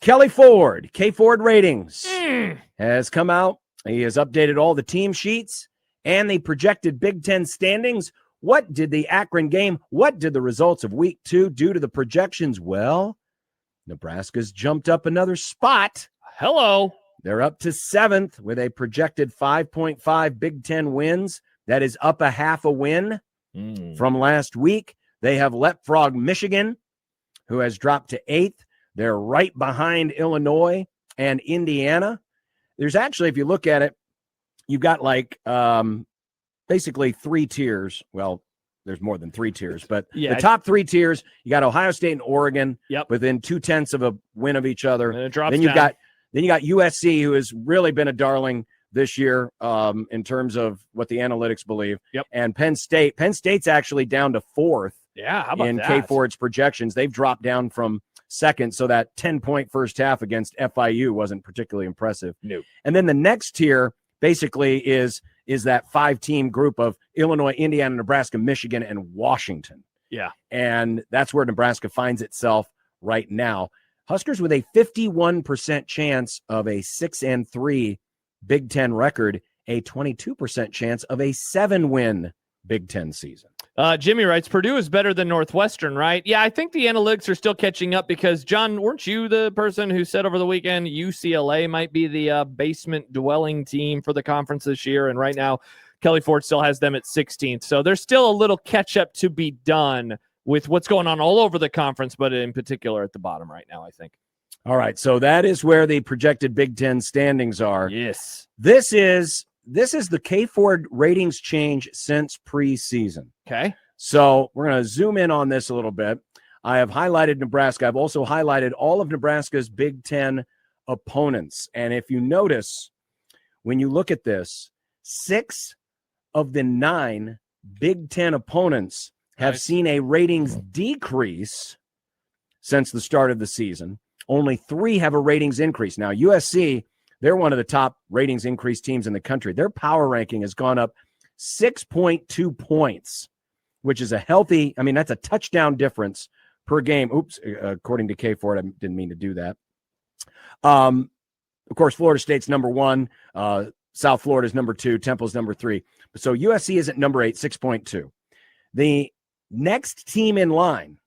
Kelly Ford, K Ford Ratings, has come out. He has updated all the team sheets and the projected Big Ten standings. What did the Akron game, what did the results of week 2 do to the projections? Well, Nebraska's jumped up another spot. Hello. They're up to 7th with a projected 5.5 Big Ten wins. That is up a half a win from last week. They have leapfrogged Michigan, who has dropped to 8th. They're right behind Illinois and Indiana. There's actually, if you look at it, you've got like basically 3 tiers. Well, there's more than 3 tiers, but the top 3 tiers, you got Ohio State and Oregon within 0.2 of a win of each other. And it drops then you down. got USC, who has really been a darling this year in terms of what the analytics believe. And Penn State. Penn State's actually down to 4th. Yeah, how about in that? K Ford's projections. They've dropped down from 2nd, so that 10-point first half against FIU wasn't particularly impressive. No. And then the next tier basically is that 5-team group of Illinois, Indiana, Nebraska, Michigan, and Washington. Yeah. And that's where Nebraska finds itself right now. Huskers with a 51% chance of a 6-3 Big Ten record, a 22% chance of a 7-win Big Ten season. Jimmy writes, Purdue is better than Northwestern, right? Yeah, I think the analytics are still catching up because, John, weren't you the person who said over the weekend UCLA might be the basement-dwelling team for the conference this year? And right now, Kelly Ford still has them at 16th. So there's still a little catch-up to be done with what's going on all over the conference, but in particular at the bottom right now, I think. All right, so that is where the projected Big Ten standings are. Yes. This is the K Ford ratings change since preseason. Okay. So we're going to zoom in on this a little bit. I have highlighted Nebraska. I've also highlighted all of Nebraska's Big Ten opponents. And if you notice, when you look at this, 6 of the 9 Big Ten opponents have seen a ratings decrease since the start of the season. Only 3 have a ratings increase. Now, USC, they're one of the top ratings increase teams in the country. Their power ranking has gone up 6.2 points, which is a healthy, I mean, that's a touchdown difference per game. Oops, according to K Ford, I didn't mean to do that. Of course, Florida State's number 1. South Florida's number 2. Temple's number 3. So USC is at number 8, 6.2. The next team in line,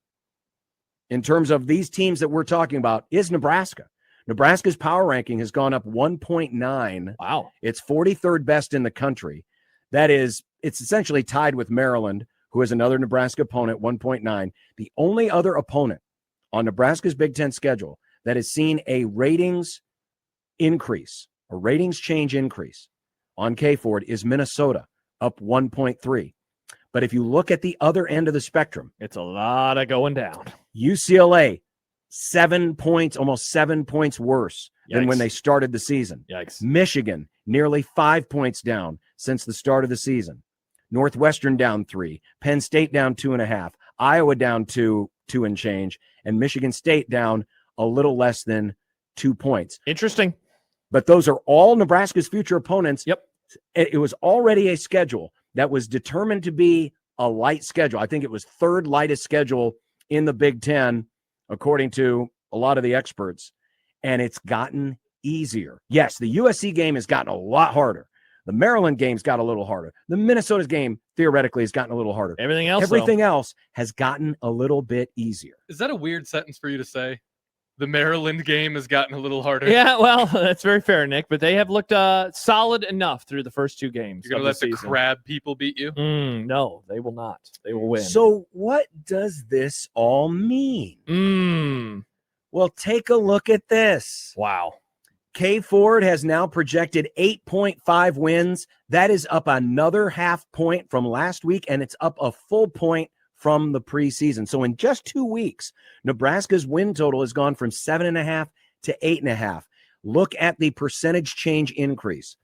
in terms of these teams that we're talking about, is Nebraska. Nebraska's power ranking has gone up 1.9. Wow. It's 43rd best in the country. It's essentially tied with Maryland, who is another Nebraska opponent, 1.9. The only other opponent on Nebraska's Big Ten schedule that has seen a ratings increase, a ratings change increase on K Ford is Minnesota, up 1.3. But if you look at the other end of the spectrum, it's a lot of going down. UCLA, 7 points, almost 7 points worse than when they started the season. Yikes. Michigan, nearly 5 points down since the start of the season. Northwestern down 3. Penn State down 2.5. Iowa down 2 and change. And Michigan State down a little less than 2 points. Interesting. But those are all Nebraska's future opponents. Yep. It was already a schedule that was determined to be a light schedule. I think it was 3rd lightest schedule in the Big Ten, according to a lot of the experts, and it's gotten easier. Yes, the USC game has gotten a lot harder. The Maryland game's got a little harder. The Minnesota's game, theoretically, has gotten a little harder. Everything else has gotten a little bit easier. Is that a weird sentence for you to say? The Maryland game has gotten a little harder. Yeah, well, that's very fair, Nick, but they have looked solid enough through the first 2 games. You're going to let the crab people beat you? No, they will not. They will win. So what does this all mean? Well, take a look at this. Wow. K Ford has now projected 8.5 wins. That is up another half point from last week, and it's up a full point from the preseason. So in just 2 weeks, Nebraska's win total has gone from 7.5 to 8.5. Look at the percentage change increase.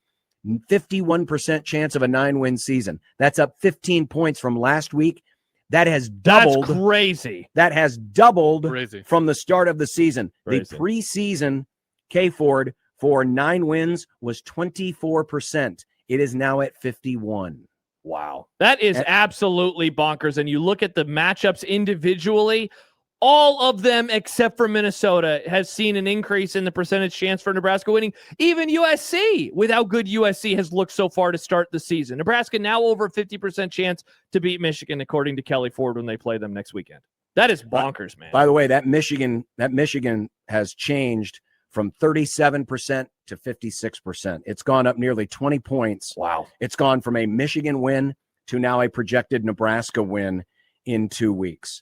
51% chance of a 9-win season. That's up 15 points from last week. That has doubled. That's crazy. That has doubled Crazy. From the start of the season. Crazy. The preseason K Ford for 9 wins was 24%. It is now at 51. Wow. That is absolutely bonkers. And you look at the matchups individually, All of them except for Minnesota has seen an increase in the percentage chance for Nebraska winning. Even USC, with how good USC has looked so far to start the season. Nebraska now over 50% chance to beat Michigan, according to Kelly Ford, when they play them next weekend. That is bonkers, man. By the way, that Michigan has changed from 37% to 56%. It's gone up nearly 20 points. Wow. It's gone from a Michigan win to now a projected Nebraska win in 2 weeks.